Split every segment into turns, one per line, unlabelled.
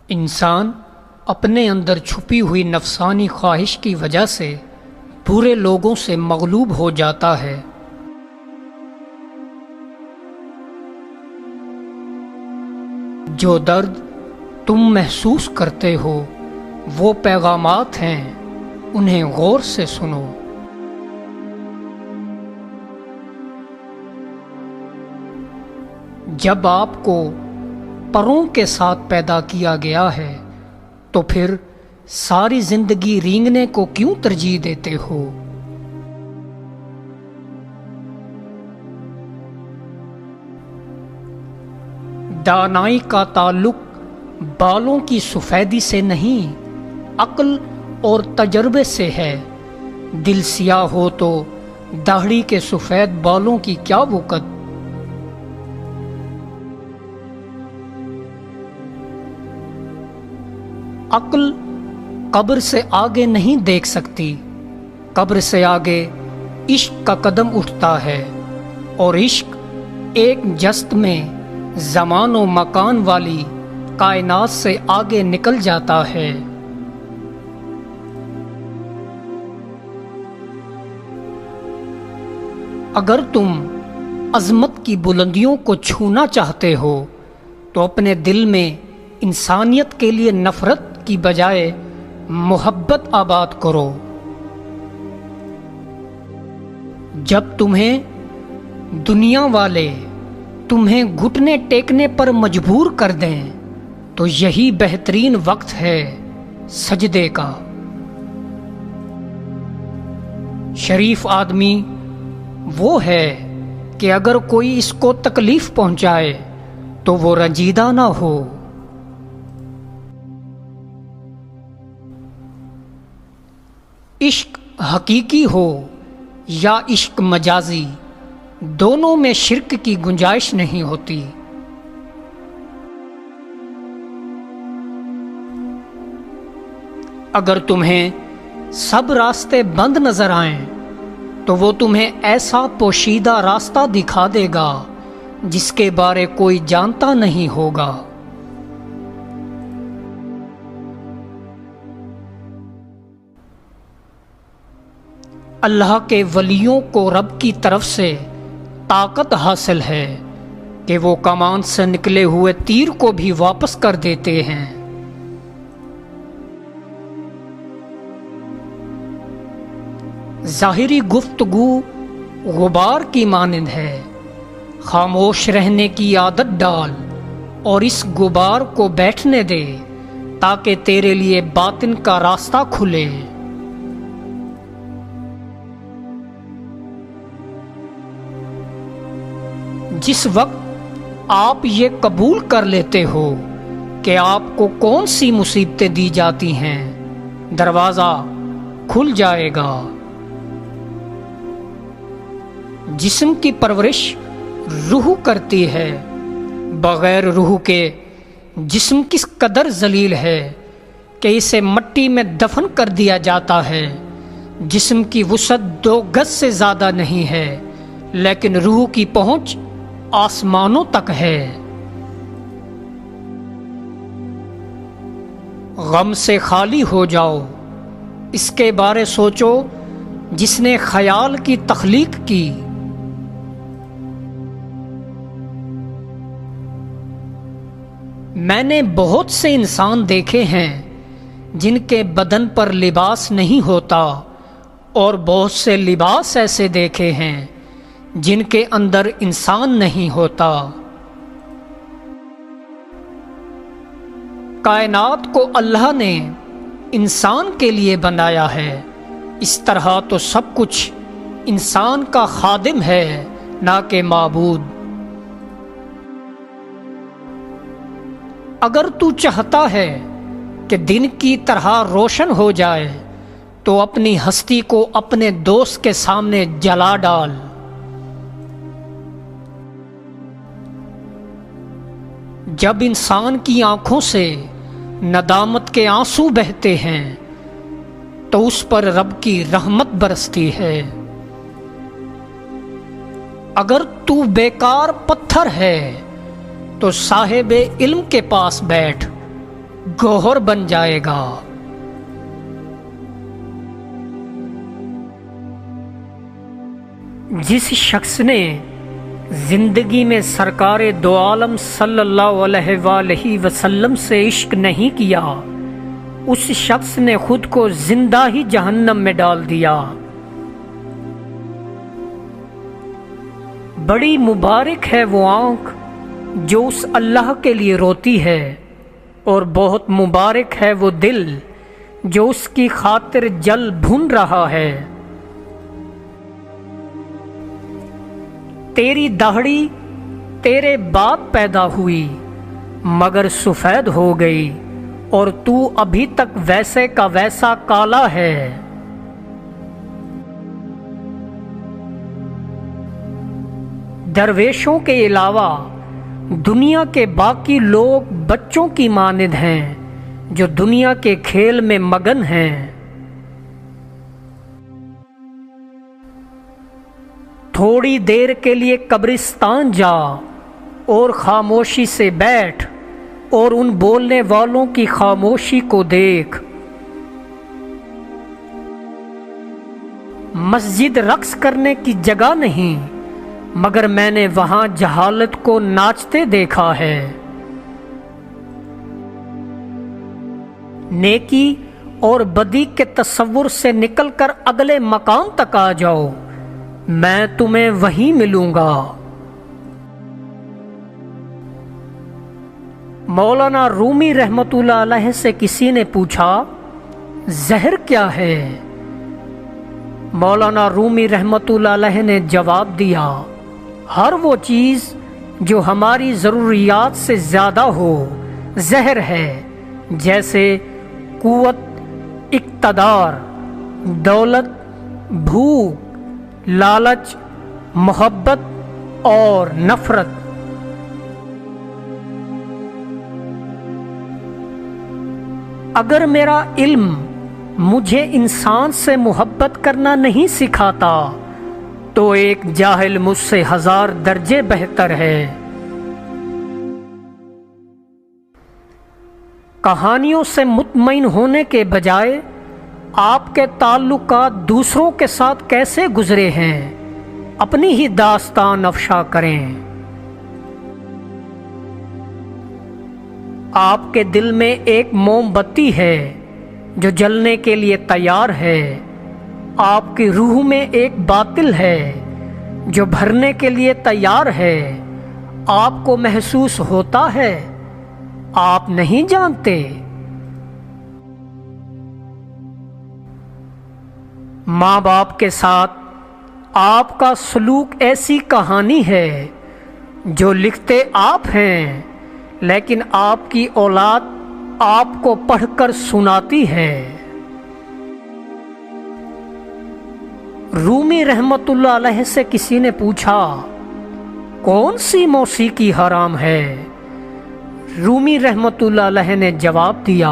انسان اپنے اندر چھپی ہوئی نفسانی خواہش کی وجہ سے برے لوگوں سے مغلوب ہو جاتا ہے۔ جو درد تم محسوس کرتے ہو وہ پیغامات ہیں، انہیں غور سے سنو۔ جب آپ کو پروں کے ساتھ پیدا کیا گیا ہے تو پھر ساری زندگی رینگنے کو کیوں ترجیح دیتے ہو؟ دانائی کا تعلق بالوں کی سفیدی سے نہیں، عقل اور تجربے سے ہے۔ دل سیاہ ہو تو داڑھی کے سفید بالوں کی کیا وقت؟ عقل قبر سے آگے نہیں دیکھ سکتی، قبر سے آگے عشق کا قدم اٹھتا ہے، اور عشق ایک جست میں زمان و مکان والی کائنات سے آگے نکل جاتا ہے۔ اگر تم عظمت کی بلندیوں کو چھونا چاہتے ہو تو اپنے دل میں انسانیت کے لیے نفرت کی بجائے محبت آباد کرو۔ جب تمہیں دنیا والے تمہیں گھٹنے ٹیکنے پر مجبور کر دیں تو یہی بہترین وقت ہے سجدے کا۔ شریف آدمی وہ ہے کہ اگر کوئی اس کو تکلیف پہنچائے تو وہ رنجیدہ نہ ہو۔ عشق حقیقی ہو یا عشق مجازی، دونوں میں شرک کی گنجائش نہیں ہوتی۔ اگر تمہیں سب راستے بند نظر آئیں تو وہ تمہیں ایسا پوشیدہ راستہ دکھا دے گا جس کے بارے کوئی جانتا نہیں ہوگا۔ اللہ کے ولیوں کو رب کی طرف سے طاقت حاصل ہے کہ وہ کمان سے نکلے ہوئے تیر کو بھی واپس کر دیتے ہیں۔ ظاہری گفتگو غبار کی مانند ہے، خاموش رہنے کی عادت ڈال اور اس غبار کو بیٹھنے دے تاکہ تیرے لیے باطن کا راستہ کھلے۔ جس وقت آپ یہ قبول کر لیتے ہو کہ آپ کو کون سی مصیبتیں دی جاتی ہیں، دروازہ کھل جائے گا۔ جسم کی پرورش روح کرتی ہے، بغیر روح کے جسم کس قدر ذلیل ہے کہ اسے مٹی میں دفن کر دیا جاتا ہے۔ جسم کی وسعت 2 گز سے زیادہ نہیں ہے، لیکن روح کی پہنچ آسمانوں تک ہے۔ غم سے خالی ہو جاؤ، اس کے بارے سوچو جس نے خیال کی تخلیق کی۔ میں نے بہت سے انسان دیکھے ہیں جن کے بدن پر لباس نہیں ہوتا، اور بہت سے لباس ایسے دیکھے ہیں جن کے اندر انسان نہیں ہوتا۔ کائنات کو اللہ نے انسان کے لیے بنایا ہے، اس طرح تو سب کچھ انسان کا خادم ہے، نہ کہ معبود۔ اگر تو چاہتا ہے کہ دن کی طرح روشن ہو جائے تو اپنی ہستی کو اپنے دوست کے سامنے جلا ڈال۔ جب انسان کی آنکھوں سے ندامت کے آنسو بہتے ہیں تو اس پر رب کی رحمت برستی ہے۔ اگر تو بیکار پتھر ہے تو صاحب علم کے پاس بیٹھ، गौहर बन जाएगा। जिस शख्स ने जिंदगी में सरकारे दो आलम सल्लल्लाहु अलैहि वसल्लम से इश्क नहीं किया, उस शख्स ने खुद को जिंदा ही जहन्नम में डाल दिया। बड़ी मुबारक है वो आंख जो उस अल्लाह के लिए रोती है, और बहुत मुबारक है वो दिल जो उसकी खातिर जल भुन रहा है। तेरी दाढ़ी तेरे बाप पैदा हुई मगर सफेद हो गई, और तू अभी तक वैसे का वैसा काला है। दरवेशों के अलावा दुनिया के बाकी लोग बच्चों की मानिंद हैं जो दुनिया के खेल में मगन हैं। थोड़ी देर के लिए कब्रिस्तान जा और खामोशी से बैठ और उन बोलने वालों की खामोशी को देख। मस्जिद रक्स करने की जगह नहीं, मगर मैंने वहां जहालत को नाचते देखा है। नेकी और बदी के तस्वुर से निकलकर अगले मकाम तक आ जाओ, मैं तुम्हें वहीं मिलूंगा। मौलाना रूमी रहमतुल्लाह अलैह से किसी ने पूछा, जहर क्या है? मौलाना रूमी रहमतुल्लाह अलैह ने जवाब दिया, हर वो चीज़ जो हमारी ज़रूरियात से ज़्यादा हो जहर है, जैसे कुव्वत, इक़्तिदार, दौलत, भूख, लालच, मोहब्बत और नफ़रत। अगर मेरा इल्म मुझे इंसान से मोहब्बत करना नहीं सिखाता तो एक जाहिल मुझसे 1000 दर्जे बेहतर है। कहानियों से मुतमईन होने के बजाय आपके ताल्लुकात दूसरों के साथ कैसे गुजरे हैं, अपनी ही दास्तान अफशा करें। आपके दिल में एक मोमबत्ती है जो जलने के लिए तैयार है। आपकी रूह में एक बातिल है जो भरने के लिए तैयार है। आपको महसूस होता है, आप नहीं जानते। माँ बाप के साथ आपका सलूक ऐसी कहानी है जो लिखते आप हैं, लेकिन आपकी औलाद आपको पढ़कर सुनाती है। रूमी रहमतुल्लाह अलैह से किसी ने पूछा, कौन सी मौसीकी हराम है? रूमी रहमतुल्लाह अलैह ने जवाब दिया,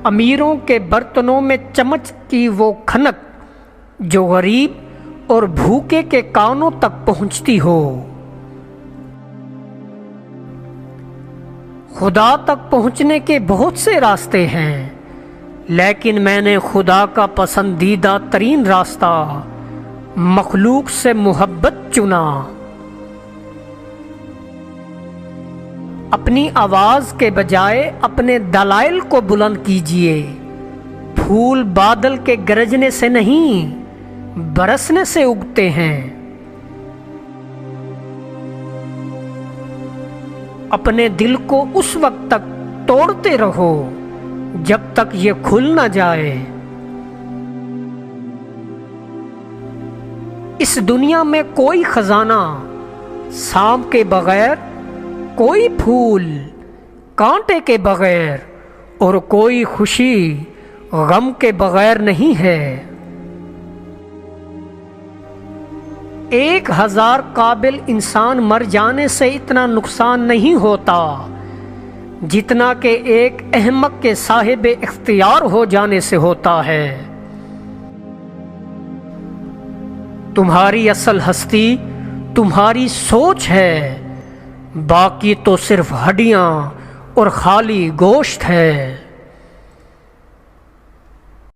अमीरों के बर्तनों में चमच की वो खनक जो गरीब और भूखे के कानों तक पहुंचती हो। खुदा तक पहुंचने के बहुत से रास्ते हैं, लेकिन मैंने खुदा का पसंदीदा तरीन रास्ता मखलूक से मोहब्बत चुना। अपनी आवाज के बजाय अपने दलाइल को बुलंद कीजिए। फूल बादल के गरजने से नहीं, बरसने से उगते हैं। अपने दिल को उस वक्त तक तोड़ते रहो जब तक ये खुल ना जाए। इस दुनिया में कोई खजाना सांप के बगैर, कोई फूल कांटे के बगैर और कोई खुशी गम के बगैर नहीं है। 1000 काबिल इंसान मर जाने से इतना नुकसान नहीं होता जितना कि एक अहमक के साहिब इख्तियार हो जाने से होता है। तुम्हारी असल हस्ती तुम्हारी सोच है, बाकी तो सिर्फ हड्डियां اور خالی گوشت ہے۔